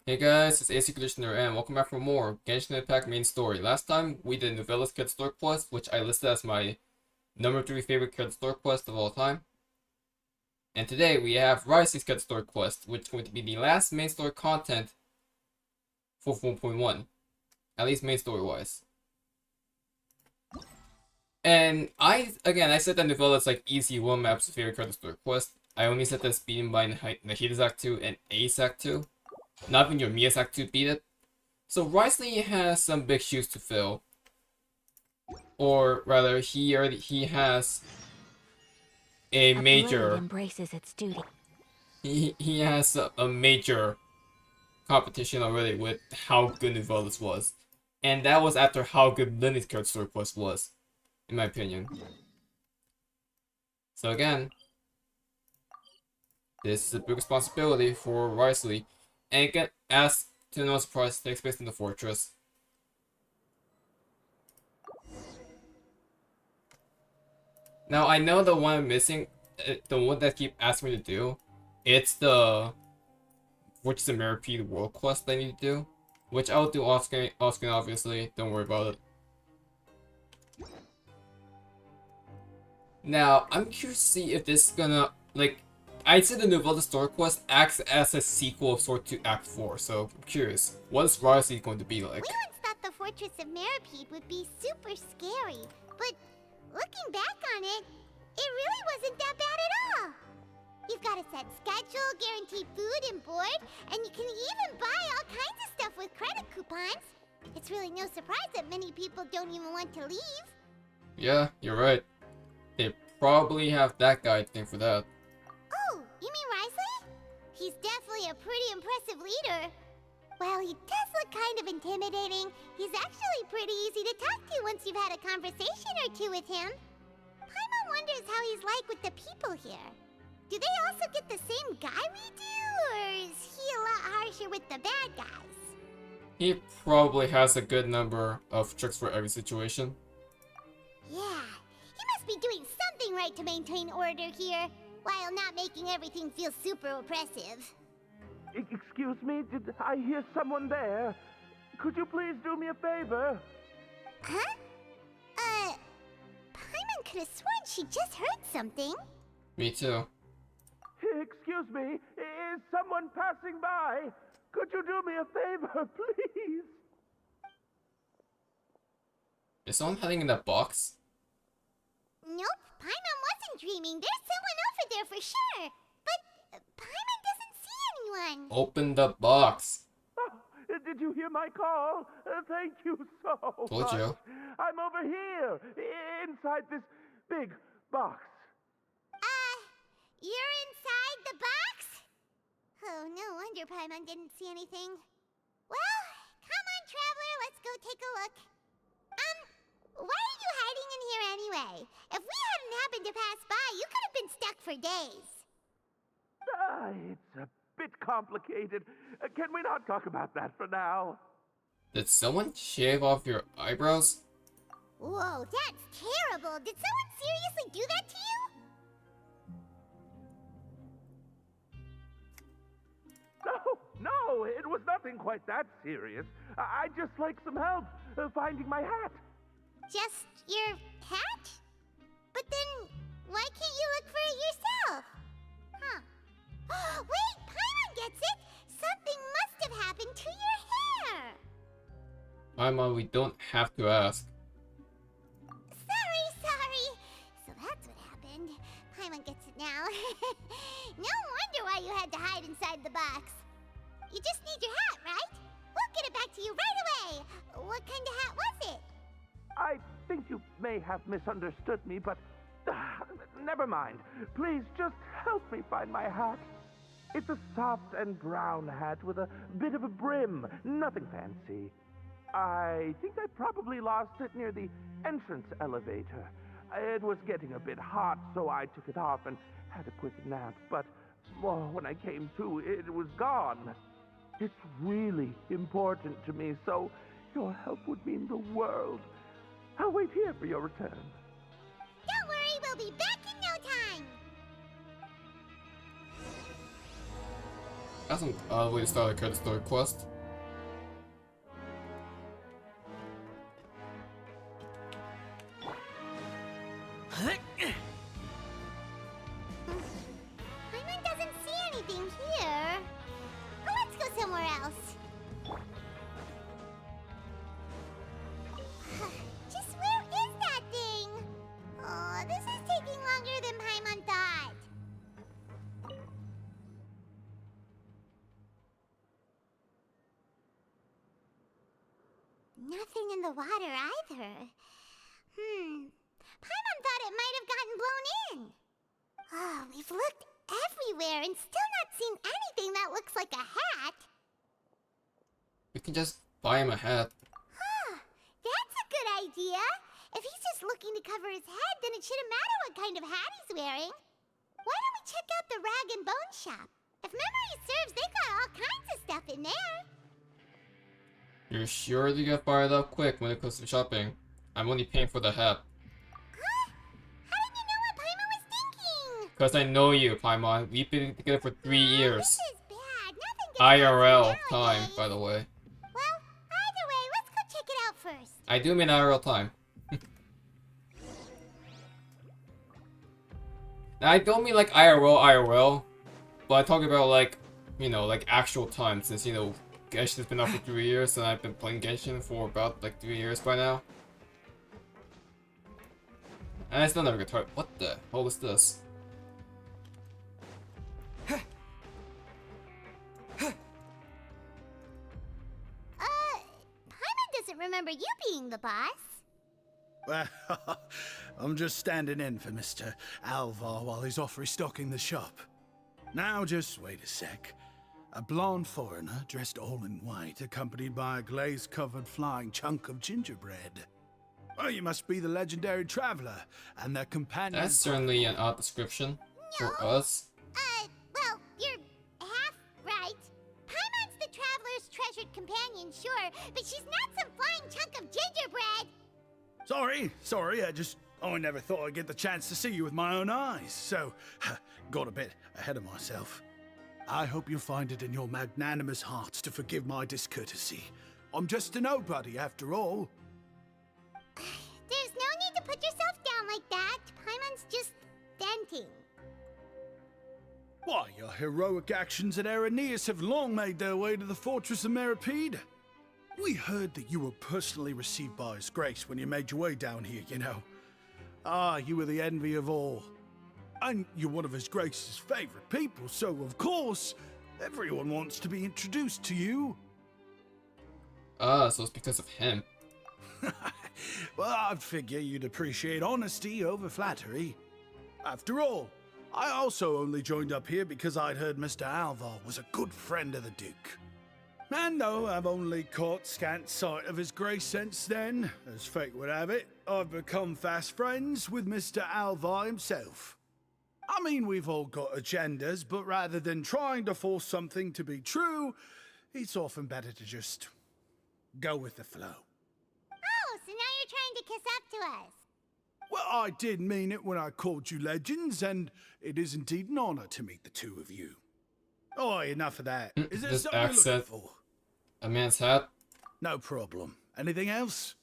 Hey guys, it's ACairconditioner and welcome back for more Genshin Impact main story. Last time we did Novella's Kid Store quest, which I listed as my number 3 favorite Kid Store quest of all time. And today we have Wriothesley's Kid Store quest, which is going to be the last main story content for 4.1. At least main story wise. And I said that Novella's like easy one maps favorite Kid Store quest. I only said that's beaten by Nahida's Act 2 and Ace Act 2. Not even your Mia's Act 2 beat it. So Wriothesley has some big shoes to fill. Or rather, he has a major embraces its duty. he has a major competition already with how good Novellis was. And that was after how good Lily's card story quest was, in my opinion. So again, this is a big responsibility for Wriothesley. And again, as to no surprise, takes place in the fortress. Now I know the one I'm missing, the one that keep asking me to do, it's the Fortress of Meropide world quest I need to do, which I'll do off screen obviously. Don't worry about it. Now I'm curious to see if this is gonna like. I said the Novella story quest acts as a sequel of Sword to Act 4, so I'm curious. What is Wriothesley going to be like? We once thought the Fortress of Meropide would be super scary, but looking back on it, it really wasn't that bad at all. You've got a set schedule, guaranteed food and board, and you can even buy all kinds of stuff with credit coupons. It's really no surprise that many people don't even want to leave. Yeah, you're right. They probably have that guy thing for that. Oh, you mean Wriothesley? He's definitely a pretty impressive leader. While he does look kind of intimidating, he's actually pretty easy to talk to once you've had a conversation or two with him. Paimon wonders how he's like with the people here. Do they also get the same guy we do, or is he a lot harsher with the bad guys? He probably has a good number of tricks for every situation. Yeah, he must be doing something right to maintain order here, while not making everything feel super oppressive. Excuse me, did I hear someone there? Could you please do me a favor? Huh? Paimon could have sworn she just heard something. Me too. Excuse me, is someone passing by? Could you do me a favor, please? Is someone hiding in that box? Nope, Paimon wasn't dreaming. There's someone over there for sure. But Paimon doesn't see anyone. Open the box. Oh, did you hear my call? Thank you so Told much. you. I'm over here, inside this big box. You're inside the box? Oh, no wonder Paimon didn't see anything. Well, come on, traveler, let's go take a look. Why are you hiding in here anyway? If we hadn't happened to pass by, you could have been stuck for days. It's a bit complicated. Can we not talk about that for now? Did someone shave off your eyebrows? Whoa, that's terrible. Did someone seriously do that to you? No, it was nothing quite that serious. I'd just like some help finding my hat. Just your hat? But then, why can't you look for it yourself? Huh. Wait, Paimon gets it! Something must have happened to your hair! Mama, we don't have to ask. Sorry. So that's what happened. Paimon gets it now. No wonder why you had to hide inside the box. You just need your hat, right? We'll get it back to you right away. What kind of hat was it? I think you may have misunderstood me, but never mind. Please just help me find my hat. It's a soft and brown hat with a bit of a brim, nothing fancy. I think I probably lost it near the entrance elevator. It was getting a bit hot, so I took it off and had a quick nap, but when I came to, it was gone. It's really important to me, so your help would mean the world. I'll wait here for your return. Don't worry, we'll be back in no time. That's an odd way to start a credit store quest. Paimon doesn't see anything here. Oh, let's go somewhere else. Just where is that thing? Oh, this is taking longer than Paimon thought. Nothing in the water either. Paimon thought it might have gotten blown in. Oh, we've looked everywhere and still not seen anything that looks like a hat. We can just buy him a hat. Huh, that's a good idea. If he's just looking to cover his head, then it shouldn't matter what kind of hat he's wearing. Why don't we check out the rag and bone shop? If memory serves, they got all kinds of stuff in there. You're sure to get fired up quick when it comes to shopping. I'm only paying for the hat. Huh? How did you know what Paimon was thinking? Cause I know you, Paimon. We've been together for 3 years. This is bad. Nothing gets IRL past me time, nowadays. by the way. Well, either way, let's go check it out first. I do mean IRL time. Now, I don't mean like IRL, but I talk about like, you know, like actual time, since, you know, Genshin has been out for 3 years and I've been playing Genshin for about like 3 years by now. And I still never get tired. What the hell is this? Paimon doesn't remember you being the boss. Well, I'm just standing in for Mr. Alvar while he's off restocking the shop. Now, just wait a sec. A blonde foreigner, dressed all in white, accompanied by a glaze-covered flying chunk of gingerbread. Oh, you must be the legendary traveler, and their companion... That's certainly an odd description for us. Well, you're half right. Paimon's the traveler's treasured companion, sure, but she's not some flying chunk of gingerbread. Sorry, I never thought I'd get the chance to see you with my own eyes, so got a bit ahead of myself. I hope you find it in your magnanimous hearts to forgive my discourtesy. I'm just a nobody, after all. There's no need to put yourself down like that. Paimon's just venting. Why, your heroic actions at Aeneas have long made their way to the Fortress of Meropide. We heard that you were personally received by His Grace when you made your way down here, you know. Ah, you were the envy of all. And you're one of His Grace's favorite people, so of course, everyone wants to be introduced to you. Ah, so it's because of him. Well, I'd figure you'd appreciate honesty over flattery. After all, I also only joined up here because I'd heard Mr. Alvar was a good friend of the Duke. And though I've only caught scant sight of His Grace since then, as fate would have it, I've become fast friends with Mr. Alvar himself. I mean, we've all got agendas, but rather than trying to force something to be true, it's often better to just go with the flow. Oh, so now you're trying to kiss up to us. Well, I did mean it when I called you legends, and it is indeed an honor to meet the two of you. Oh, enough of that. Is there This something you're looking accent. for? A man's hat? No problem. Anything else?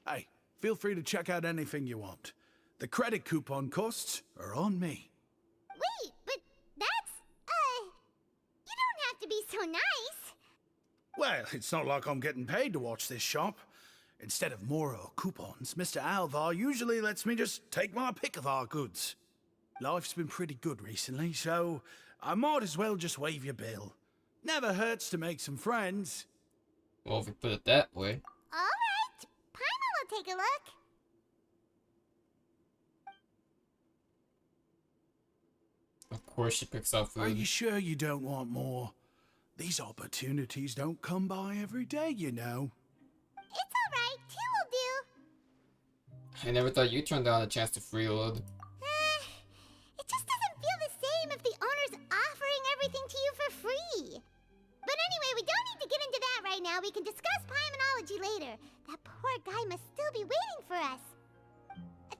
Hey, feel free to check out anything you want. The credit coupon costs are on me. Wait, but that's, you don't have to be so nice. Well, it's not like I'm getting paid to watch this shop. Instead of more or coupons, Mr. Alvar usually lets me just take my pick of our goods. Life's been pretty good recently, so I might as well just waive your bill. Never hurts to make some friends. Well, if you put it that way. Alright, Paimon will take a look. Of course she picks out Are you food. sure you don't want more? These opportunities don't come by every day, you know. It's alright, two will do. I never thought you turned down a chance to freeload. It just doesn't feel the same if the owner's offering everything to you for free. But anyway, we don't need to get into that right now. We can discuss Paimonology later. That poor guy must still be waiting for us.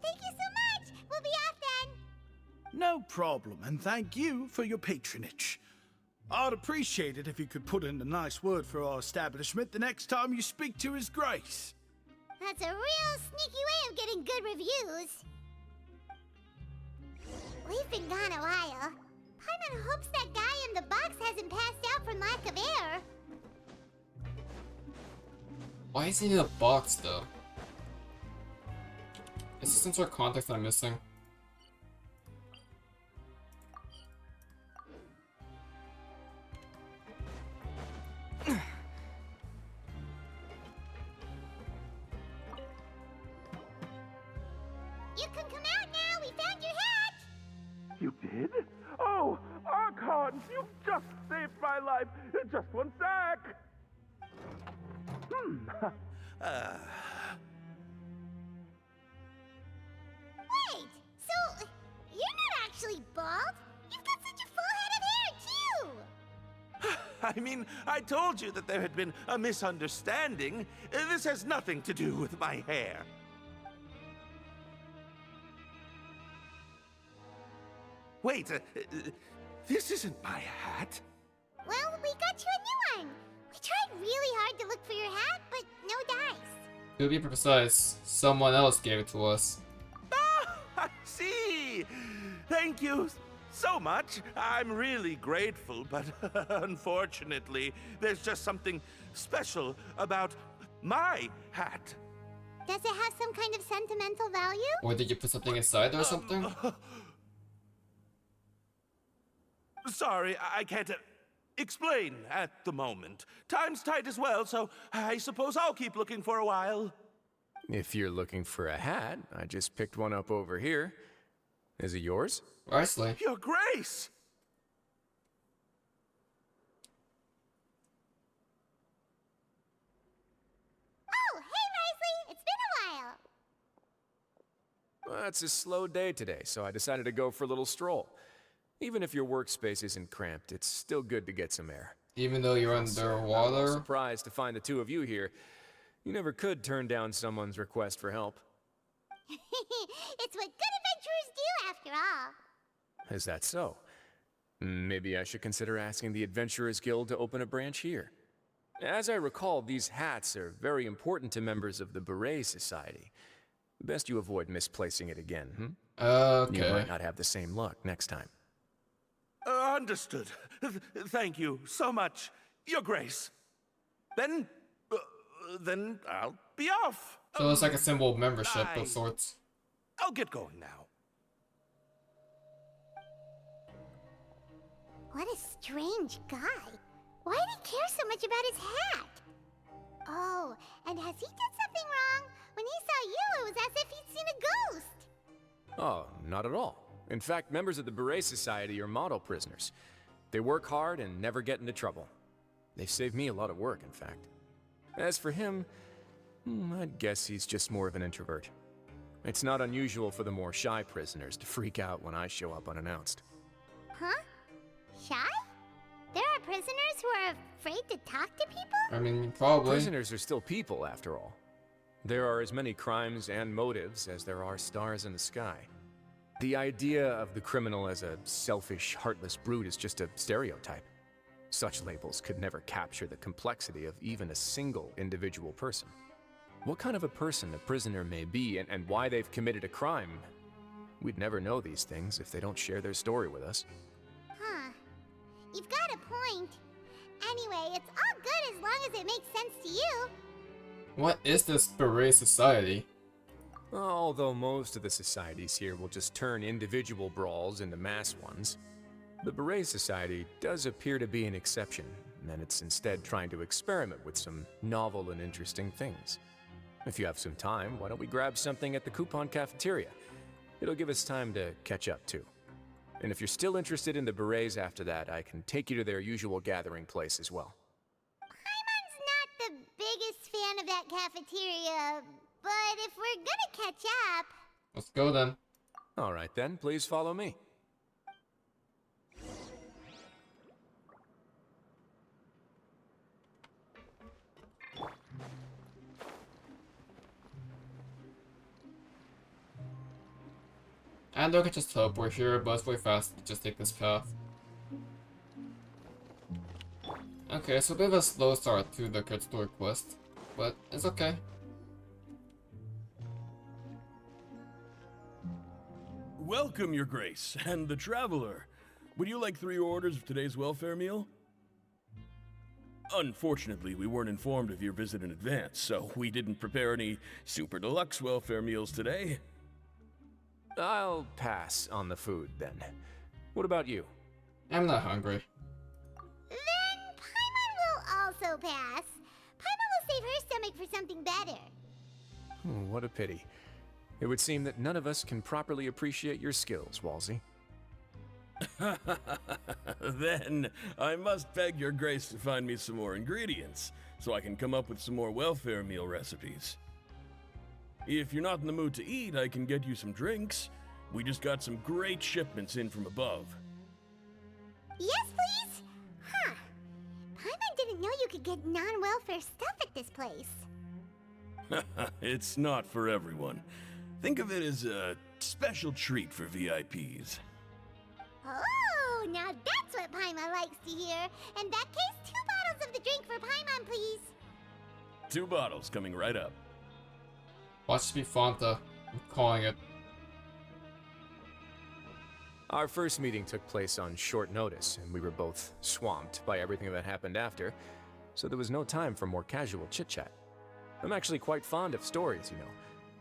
Thank you so much. We'll be off then. No problem, and thank you for your patronage. I'd appreciate it if you could put in a nice word for our establishment the next time you speak to His Grace. That's a real sneaky way of getting good reviews. We've been gone a while. Paimon hopes that guy in the box hasn't passed out from lack of air. Why is he in a box though? Is there some sort of context I'm missing? You can come out now. We found your hat. You did? Oh, Archons, you've just saved my life. Just one sec. Wait, so you're not actually bald? You've got such a full head of hair, too! I mean, I told you that there had been a misunderstanding. This has nothing to do with my hair. Wait, this isn't my hat. Well, we got you a new one. We tried really hard to look for your hat, but no dice. To be precise, someone else gave it to us. Ah, I see. Thank you so much. I'm really grateful, but unfortunately, there's just something special about my hat. Does it have some kind of sentimental value? Or did you put something inside or something? Sorry, I can't explain at the moment. Time's tight as well, so I suppose I'll keep looking for a while. If you're looking for a hat, I just picked one up over here. Is it yours? Wriothesley. Your Grace! Oh, hey, Wriothesley! It's been a while. Well, it's a slow day today, so I decided to go for a little stroll. Even if your workspace isn't cramped, it's still good to get some air. Even though you're I'm underwater. surprised to find the two of you here. You never could turn down someone's request for help. It's what good adventurers do, after all. Is that so? Maybe I should consider asking the Adventurers Guild to open a branch here. As I recall, these hats are very important to members of the Beret Society. Best you avoid misplacing it again, You Okay. might not have the same luck next time. Understood. Thank you so much, Your Grace. Then I'll be off. So it's like a symbol of membership I- of sorts. I'll get going now. What a strange guy. Why did he care so much about his hat? Oh, and has he done something wrong? When he saw you, it was as if he'd seen a ghost. Oh, not at all. In fact, members of the Beret Society are model prisoners. They work hard and never get into trouble. They've saved me a lot of work, in fact. As for him, I'd guess he's just more of an introvert. It's not unusual for the more shy prisoners to freak out when I show up unannounced. Huh? Shy? There are prisoners who are afraid to talk to people? I mean, probably. Prisoners are still people, after all. There are as many crimes and motives as there are stars in the sky. The idea of the criminal as a selfish, heartless brute is just a stereotype. Such labels could never capture the complexity of even a single individual person. What kind of a person a prisoner may be and why they've committed a crime, we'd never know these things if they don't share their story with us. Huh. You've got a point. Anyway, it's all good as long as it makes sense to you. What is this Beret Society? Although most of the societies here will just turn individual brawls into mass ones, the Beret Society does appear to be an exception, and it's instead trying to experiment with some novel and interesting things. If you have some time, why don't we grab something at the coupon cafeteria? It'll give us time to catch up too. And if you're still interested in the Berets after that, I can take you to their usual gathering place as well. Paimon's not the biggest fan of that cafeteria, but if we're gonna catch up... Let's go then. All right then, please follow me. And I can just teleport here, but it's way fast to just take this path. Okay, so a bit of a slow start to the Crit Store quest, but it's okay. Welcome, Your Grace, and the Traveler. Would you like 3 orders of today's welfare meal? Unfortunately, we weren't informed of your visit in advance, so we didn't prepare any super deluxe welfare meals today. I'll pass on the food, then. What about you? I'm not hungry. Then Paimon will also pass. Paimon will save her stomach for something better. What a pity. It would seem that none of us can properly appreciate your skills, Walsey. Then, I must beg Your Grace to find me some more ingredients, so I can come up with some more welfare meal recipes. If you're not in the mood to eat, I can get you some drinks. We just got some great shipments in from above. Yes, please? Huh. Paimon didn't know you could get non-welfare stuff at this place. It's not for everyone. Think of it as a special treat for VIPs. Oh, now that's what Paimon likes to hear. In that case, 2 bottles of the drink for Paimon, please. 2 bottles coming right up. Watch me Fanta. I'm calling it. Our first meeting took place on short notice, and we were both swamped by everything that happened after, so there was no time for more casual chit-chat. I'm actually quite fond of stories, you know.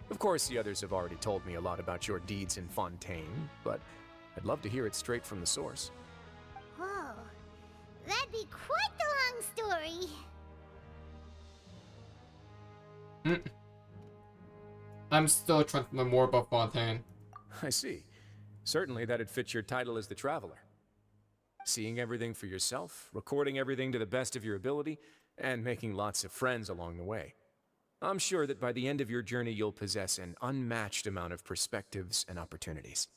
Of course, the others have already told me a lot about your deeds in Fontaine, but I'd love to hear it straight from the source. Whoa. That'd be quite the long story. I'm still trying to learn more about Fontaine. I see. Certainly that'd fit your title as the Traveler. Seeing everything for yourself, recording everything to the best of your ability, and making lots of friends along the way. I'm sure that by the end of your journey you'll possess an unmatched amount of perspectives and opportunities.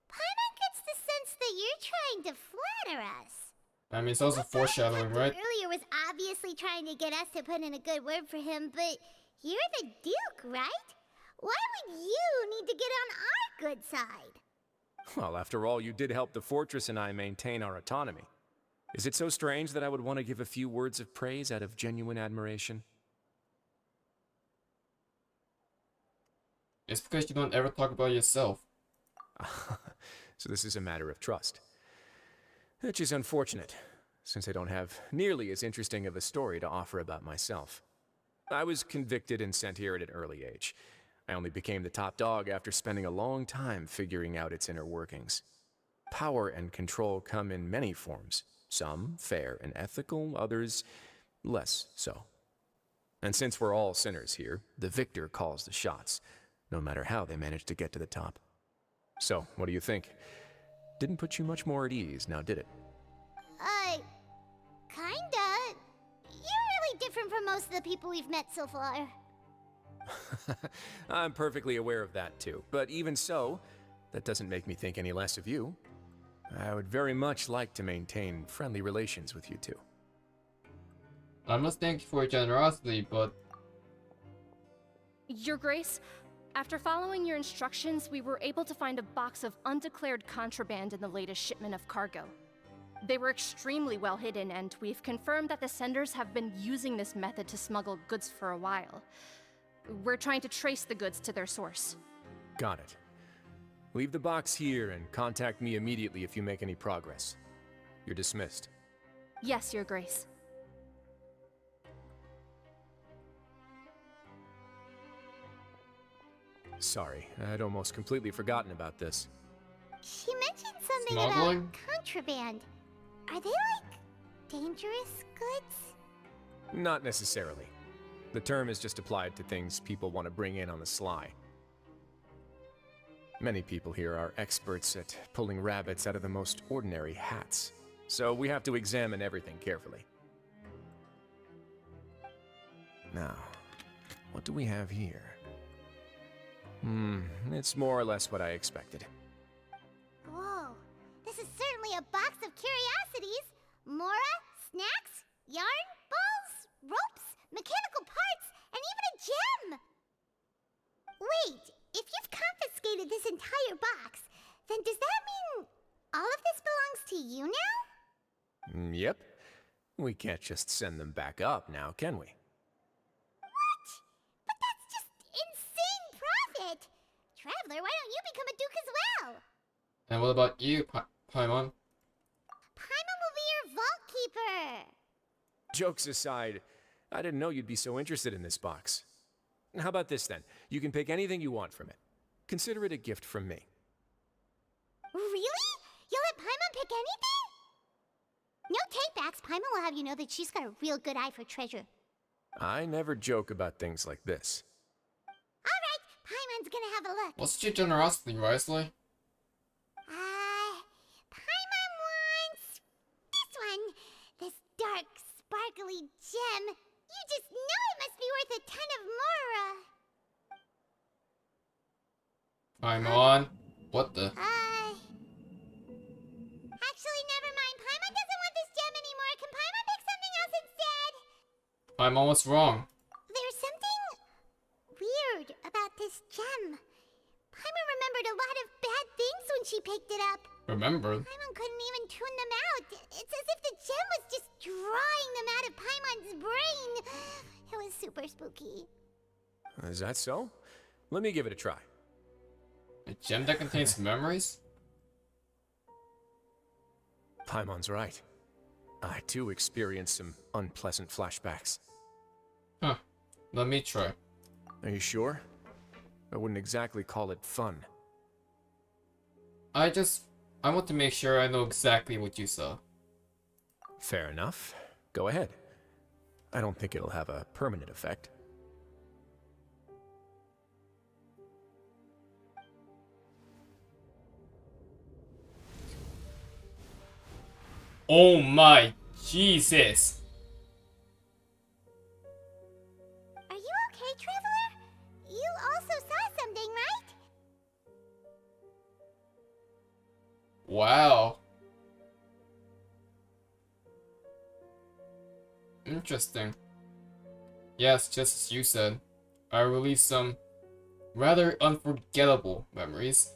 Paimon gets the sense that you're trying to flatter us. I mean, it's also foreshadowing, right? Earlier was obviously trying to get us to put in a good word for him, but you're the Duke, right? Why would you need to get on our good side? Well, after all, you did help the Fortress and I maintain our autonomy. Is it so strange that I would want to give a few words of praise out of genuine admiration? It's because you don't ever talk about yourself. So this is a matter of trust. Which is unfortunate, since I don't have nearly as interesting of a story to offer about myself. I was convicted and sent here at an early age. I only became the top dog after spending a long time figuring out its inner workings. Power and control come in many forms. Some fair and ethical, others less so. And since we're all sinners here, the victor calls the shots, no matter how they manage to get to the top. So, what do you think? Didn't put you much more at ease, now did it? Kinda. You're really different from most of the people we've met so far. I'm perfectly aware of that too, but even so, that doesn't make me think any less of you. I would very much like to maintain friendly relations with you two. I must thank you for your generosity, but... Your Grace, after following your instructions, we were able to find a box of undeclared contraband in the latest shipment of cargo. They were extremely well hidden, and we've confirmed that the senders have been using this method to smuggle goods for a while. We're trying to trace the goods to their source. Got it. Leave the box here and contact me immediately if you make any progress. You're dismissed. Yes, Your Grace. Sorry, I'd almost completely forgotten about this. She mentioned something Smuggling? about contraband. Are they like dangerous goods? Not necessarily. The term is just applied to things people want to bring in on the sly. Many people here are experts at pulling rabbits out of the most ordinary hats, so we have to examine everything carefully. Now, what do we have here? It's more or less what I expected. Whoa, this is certainly a box of curiosities. Mora, snacks, yarn, balls, ropes, mechanical parts, and even a gem! Wait, if you've confiscated this belongs to you now? Yep. We can't just send them back up now, can we? What? But that's just insane profit! Traveler, why don't you become a duke as well? And what about you, Paimon? Paimon will be your vault keeper! Jokes aside, I didn't know you'd be so interested in this box. How about this then? You can pick anything you want from it. Consider it a gift from me. Really? You'll let Paimon pick anything? No takebacks. Paimon will have you know that she's got a real good eye for treasure. I never joke about things like this. Alright, Paimon's gonna have a look. What's your generosity, Wriothesley? Paimon wants this one. This dark, sparkly gem. You just know it must be worth a ton of mora. Paimon? What the? Actually, never mind. Paimon doesn't want this gem anymore. Can Paimon pick something else instead? Paimon, what's wrong? There's something weird about this gem. Paimon remembered a lot of bad things when she picked it up. Remember? Paimon couldn't even tune them out. It's as if the gem was just drawing them out of Paimon's brain. It was super spooky. Is that so? Let me give it a try. A gem that contains memories? Paimon's right. I too experienced some unpleasant flashbacks. Huh. Let me try. Are you sure? I wouldn't exactly call it fun. I want to make sure I know exactly what you saw. Fair enough. Go ahead. I don't think it'll have a permanent effect. Oh my Jesus! Are you okay, Traveler? You also saw something, right? Wow. Interesting. Yes, just as you said, I released some rather unforgettable memories.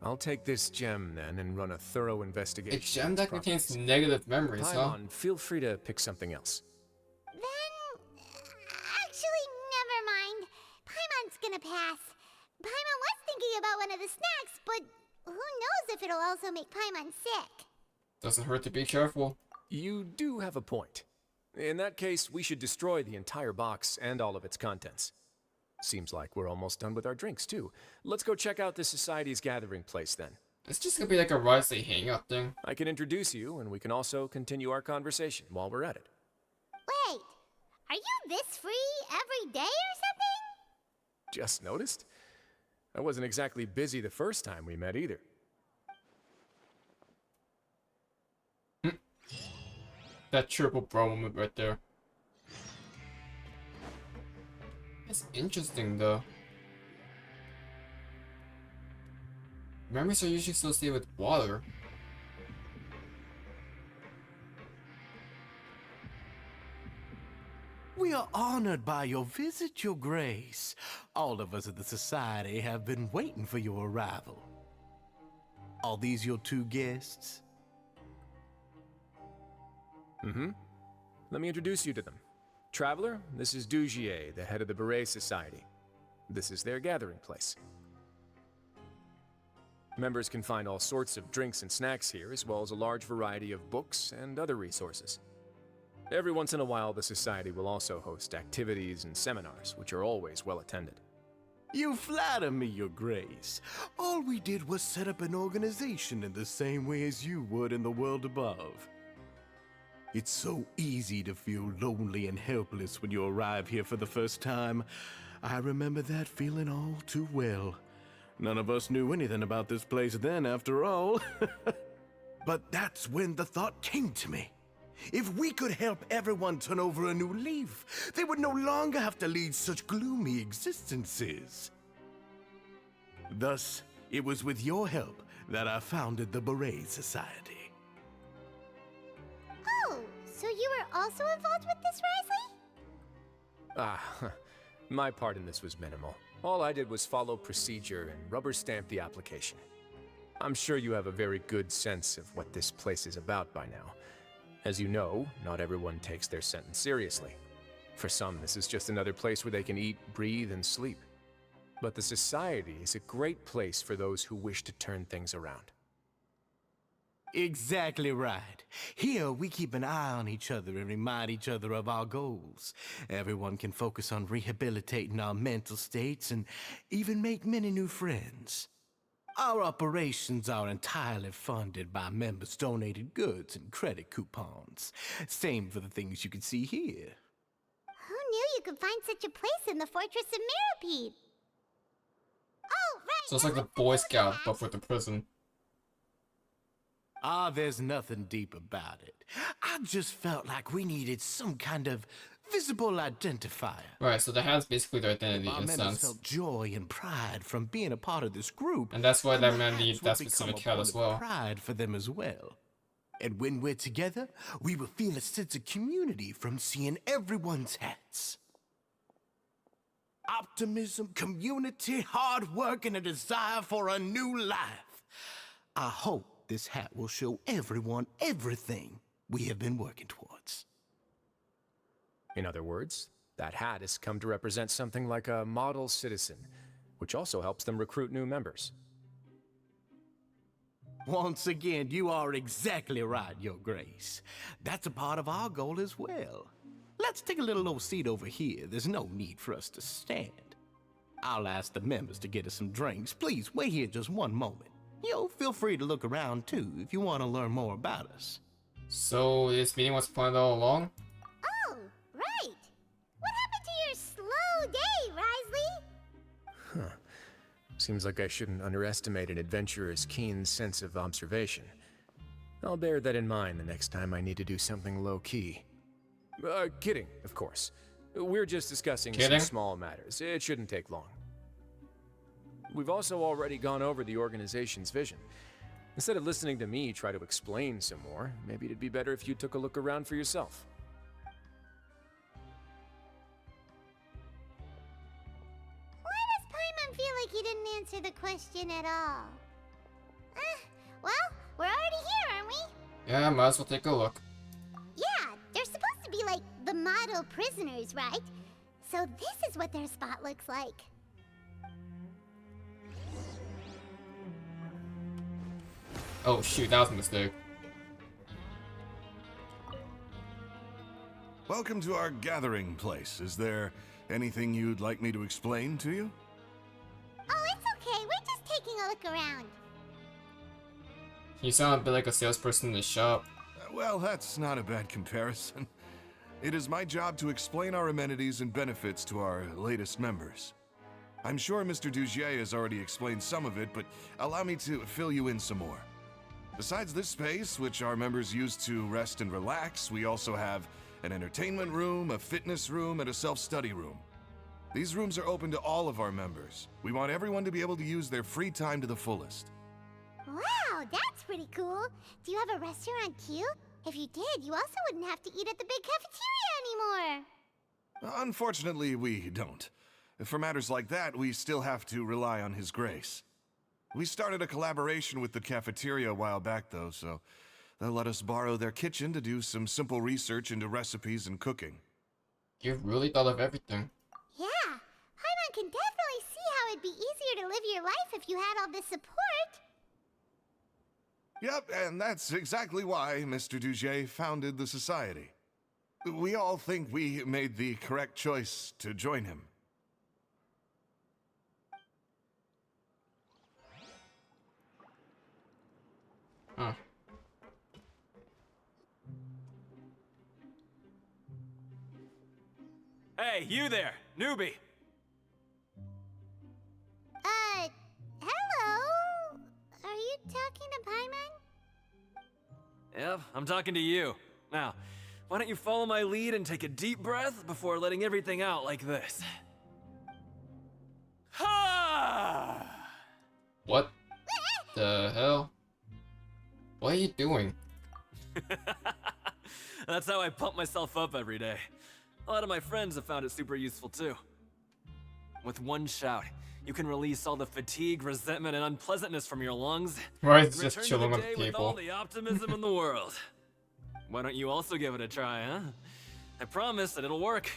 I'll take this gem then and run a thorough A investigation. gem that contains negative memories, huh? Paimon, feel free to pick something else. Then... actually, never mind. Paimon's gonna pass. Paimon was thinking about one of the snacks, but who knows if it'll also make Paimon sick. Doesn't hurt to be careful. You do have a point. In that case, we should destroy the entire box and all of its contents. Seems like we're almost done with our drinks, too. Let's go check out the Society's gathering place, then. It's just gonna be like a Wriothesley hangout thing. I can introduce you, and we can also continue our conversation while we're at it. Wait, are you this free every day or something? Just noticed? I wasn't exactly busy the first time we met, either. That triple bro moment right there. It's interesting though. Memories are usually associated with water. We are honored by your visit, Your Grace. All of us at the Society have been waiting for your arrival. Are these your two guests? Mm-hmm. Let me introduce you to them. Traveler, this is Dugier, the head of the Beret Society. This is their gathering place. Members can find all sorts of drinks and snacks here, as well as a large variety of books and other resources. Every once in a while, the Society will also host activities and seminars, which are always well attended. You flatter me, Your Grace. All we did was set up an organization in the same way as you would in the world above. It's so easy to feel lonely and helpless when you arrive here for the first time. I remember that feeling all too well. None of us knew anything about this place then, after all. But that's when the thought came to me. If we could help everyone turn over a new leaf, they would no longer have to lead such gloomy existences. Thus, it was with your help that I founded the Beret Society. Oh, so you were also involved with this, Wriothesley? My part in this was minimal. All I did was follow procedure and rubber stamp the application. I'm sure you have a very good sense of what this place is about by now. As you know, not everyone takes their sentence seriously. For some, this is just another place where they can eat, breathe, and sleep. But the Society is a great place for those who wish to turn things around. Exactly right. Here, we keep an eye on each other and remind each other of our goals. Everyone can focus on rehabilitating our mental states and even make many new friends. Our operations are entirely funded by members' donated goods and credit coupons. Same for the things you can see here. Who knew you could find such a place in the Fortress of Meropide? Oh, right! So it's like the Boy Scout, but for the prison. Ah, there's nothing deep about it. I just felt like we needed some kind of visible identifier. Right, so the hat's basically their identity Our in a members sense. felt joy and pride from being a part of this group. And that's why and that the man needs hats will that become specific a hat point as of well. Pride for them as well. And when we're together, we will feel a sense of community from seeing everyone's hats. Optimism, community, hard work, and a desire for a new life. I hope this hat will show everyone everything we have been working towards. In other words, that hat has come to represent something like a model citizen, which also helps them recruit new members. Once again, you are exactly right, Your Grace. That's a part of our goal as well. Let's take a little old seat over here. There's no need for us to stand. I'll ask the members to get us some drinks. Please, wait here just one moment. Feel free to look around too if you want to learn more about us. So this meeting was planned all along? Oh, right! What happened to your slow day, Wriothesley? Seems like I shouldn't underestimate an adventurer's keen sense of observation. I'll bear that in mind the next time I need to do something low-key. Kidding, of course. We're just discussing Kidding? some small matters. It shouldn't take long. We've also already gone over the organization's vision. Instead of listening to me try to explain some more, maybe it'd be better if you took a look around for yourself. Why does Paimon feel like he didn't answer the question at all? Well, we're already here, aren't we? Yeah, might as well take a look. Yeah, they're supposed to be like the model prisoners, right? So this is what their spot looks like. Oh shoot, that was a mistake. Welcome to our gathering place. Is there anything you'd like me to explain to you? Oh, it's okay. We're just taking a look around. You sound a bit like a salesperson in the shop. Well, that's not a bad comparison. It is my job to explain our amenities and benefits to our latest members. I'm sure Mr. Dugier has already explained some of it, but allow me to fill you in some more. Besides this space, which our members use to rest and relax, we also have an entertainment room, a fitness room, and a self-study room. These rooms are open to all of our members. We want everyone to be able to use their free time to the fullest. Wow, that's pretty cool. Do you have a restaurant too? If you did, you also wouldn't have to eat at the big cafeteria anymore. Unfortunately, we don't. For matters like that, we still have to rely on His Grace. We started a collaboration with the cafeteria a while back, though, so they'll let us borrow their kitchen to do some simple research into recipes and cooking. You've really thought of everything. Yeah, Paimon can definitely see how it'd be easier to live your life if you had all this support. Yep, and that's exactly why Mr. Dugier founded the Society. We all think we made the correct choice to join him. Huh. Hey, you there, newbie! Hello? Are you talking to Paimon? Yep, I'm talking to you. Now, why don't you follow my lead and take a deep breath before letting everything out like this? Ha! What the hell? What are you doing? That's how I pump myself up every day. A lot of my friends have found it super useful too. With one shout, you can release all the fatigue, resentment, and unpleasantness from your lungs. Right, and just return chilling to the with day with all people. the optimism in the world. Why don't you also give it a try, huh? I promise that it'll work.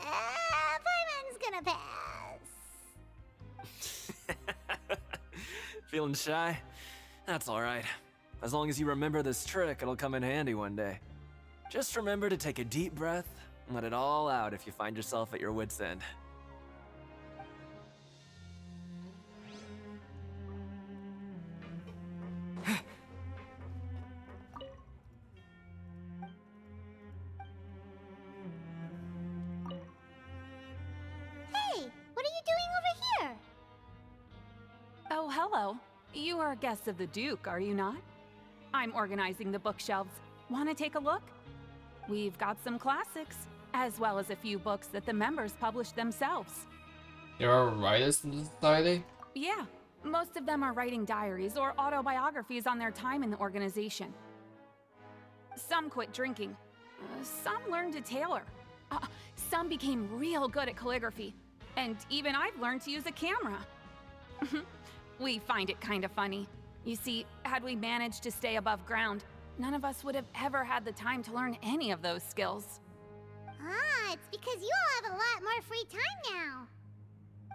Paimon's gonna pass. Feeling shy? That's alright. As long as you remember this trick, it'll come in handy one day. Just remember to take a deep breath and let it all out if you find yourself at your wit's end. Hey, what are you doing over here? Oh, hello. You are guests of the Duke, are you not? I'm organizing the bookshelves. Want to take a look? We've got some classics, as well as a few books that the members publish themselves. There are writers in the society? Yeah, most of them are writing diaries or autobiographies on their time in the organization. Some quit drinking. Some learned to tailor. Some became real good at calligraphy. And even I've learned to use a camera. We find it kind of funny. You see, had we managed to stay above ground, none of us would have ever had the time to learn any of those skills. Ah, it's because you all have a lot more free time now.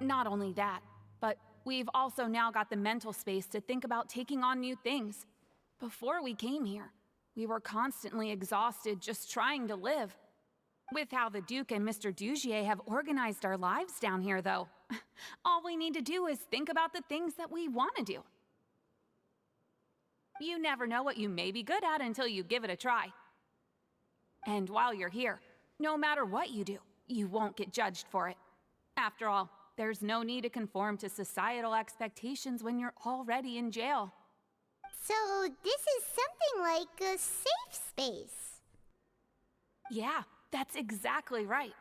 Not only that, but we've also now got the mental space to think about taking on new things. Before we came here, we were constantly exhausted just trying to live. With how the Duke and Mr. Dugier have organized our lives down here, though, all we need to do is think about the things that we want to do. You never know what you may be good at until you give it a try. And while you're here, no matter what you do, you won't get judged for it. After all, there's no need to conform to societal expectations when you're already in jail. So this is something like a safe space. Yeah, that's exactly right.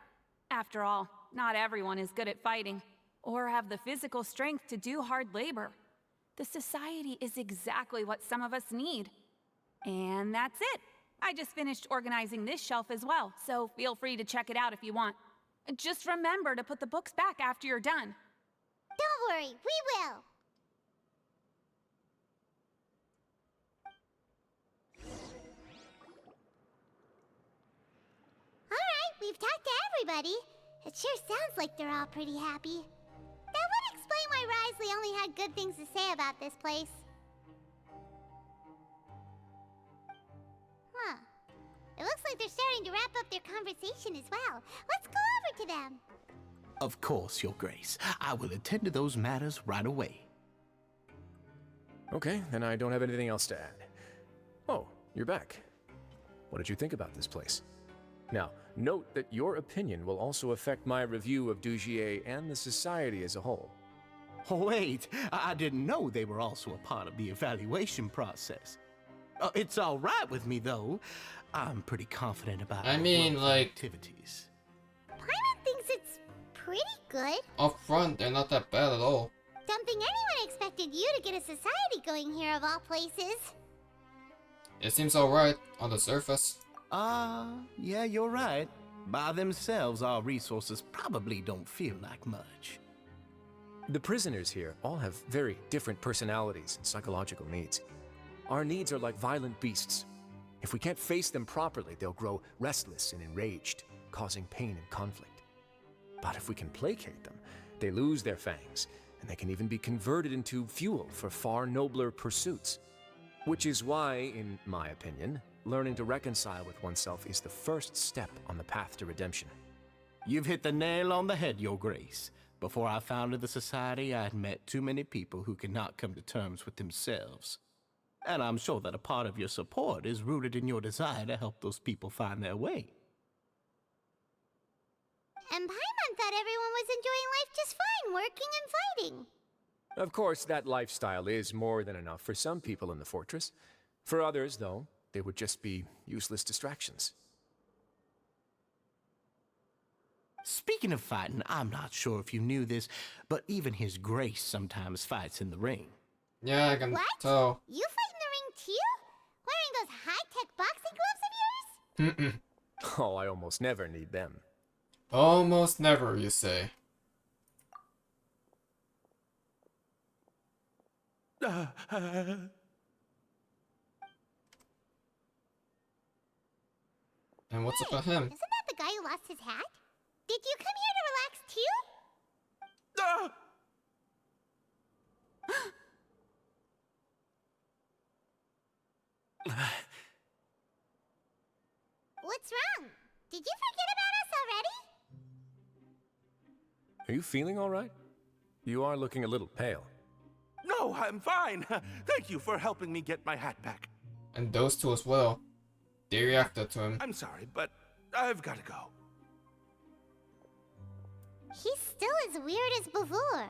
After all, not everyone is good at fighting, or have the physical strength to do hard labor. The society is exactly what some of us need. And that's it. I just finished organizing this shelf as well, so feel free to check it out if you want. Just remember to put the books back after you're done. Don't worry, we will. Alright, we've talked to everybody. It sure sounds like they're all pretty happy. That would explain why Wriothesley only had good things to say about this place. Huh. It looks like they're starting to wrap up their conversation as well. Let's go over to them. Of course, Your Grace. I will attend to those matters right away. Okay, then I don't have anything else to add. Oh, you're back. What did you think about this place? Now, note that your opinion will also affect my review of Dugier and the society as a whole. Wait, I didn't know they were also a part of the evaluation process. It's all right with me, though. I'm pretty confident about I our mean, work like, activities. Paimon thinks it's pretty good. up front, they're not that bad at all. Don't think anyone expected you to get a society going here of all places. It seems alright on the surface. Yeah, you're right. By themselves, our resources probably don't feel like much. The prisoners here all have very different personalities and psychological needs. Our needs are like violent beasts. If we can't face them properly, they'll grow restless and enraged, causing pain and conflict. But if we can placate them, they lose their fangs, and they can even be converted into fuel for far nobler pursuits. Which is why, in my opinion, learning to reconcile with oneself is the first step on the path to redemption. You've hit the nail on the head, Your Grace. Before I founded the Society, I had met too many people who could not come to terms with themselves. And I'm sure that a part of your support is rooted in your desire to help those people find their way. And Paimon thought everyone was enjoying life just fine, working and fighting. Of course, that lifestyle is more than enough for some people in the fortress. For others, though, they would just be useless distractions. Speaking of fighting, I'm not sure if you knew this, but even His Grace sometimes fights in the ring. Yeah, I can What? tell. You fight in the ring too? Wearing those high-tech boxing gloves of yours? Oh, I almost never need them. Almost never, you say. And what's up with him? Isn't that the guy who lost his hat? Did you come here to relax too? What's wrong? Did you forget about us already? Are you feeling all right? You are looking a little pale. No, I'm fine. Thank you for helping me get my hat back. And those two as well. They reacted to him. I'm sorry, but I've got to go. He's still as weird as before.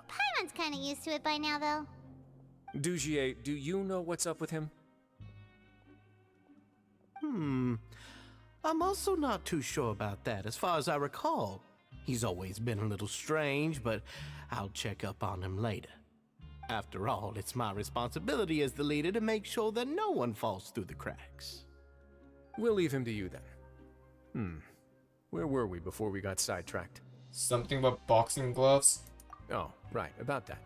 Paimon's kind of used to it by now, though. Dugier, do you know what's up with him? I'm also not too sure about that. As far as I recall, he's always been a little strange, but I'll check up on him later. After all, it's my responsibility as the leader to make sure that no one falls through the cracks. We'll leave him to you then. Where were we before we got sidetracked? Something about boxing gloves? Oh, right, about that.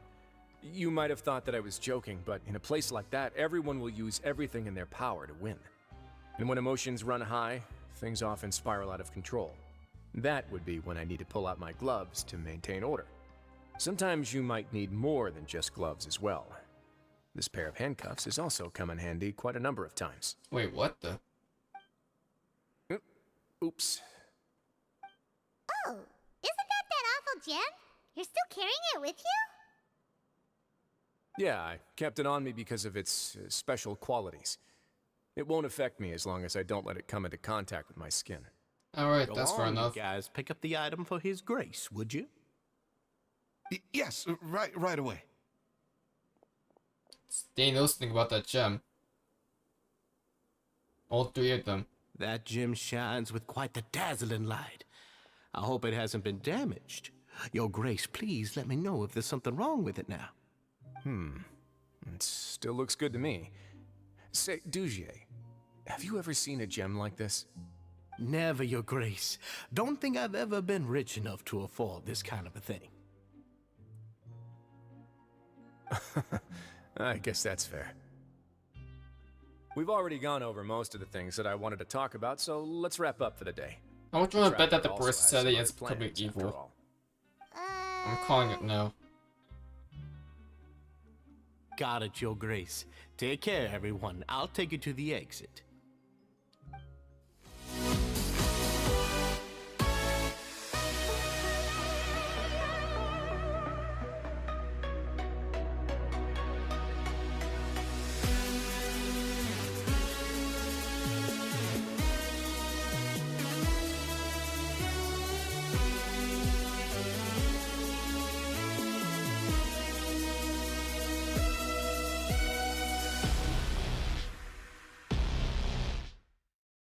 You might have thought that I was joking, but in a place like that, everyone will use everything in their power to win. And when emotions run high, things often spiral out of control. That would be when I need to pull out my gloves to maintain order. Sometimes you might need more than just gloves as well. This pair of handcuffs has also come in handy quite a number of times. Wait, what the? Oops. Oh, isn't that awful gem? You're still carrying it with you? Yeah, I kept it on me because of its special qualities. It won't affect me as long as I don't let it come into contact with my skin. Alright, that's Go fair on, enough. You guys, pick up the item for his grace, would you? Yes, right away. They know something about that gem. All three of them. That gem shines with quite the dazzling light. I hope it hasn't been damaged. Your grace, please let me know if there's something wrong with it now. It still looks good to me. Say, Dugier, have you ever seen a gem like this? Never, your grace. Don't think I've ever been rich enough to afford this kind of a thing. I guess that's fair. We've already gone over most of the things that I wanted to talk about, so let's wrap up for the day. I want to bet that the Traveler Beret also has Society some is other probably plans, after evil. all. I'm calling it now. Got it, your grace. Take care, everyone. I'll take you to the exit.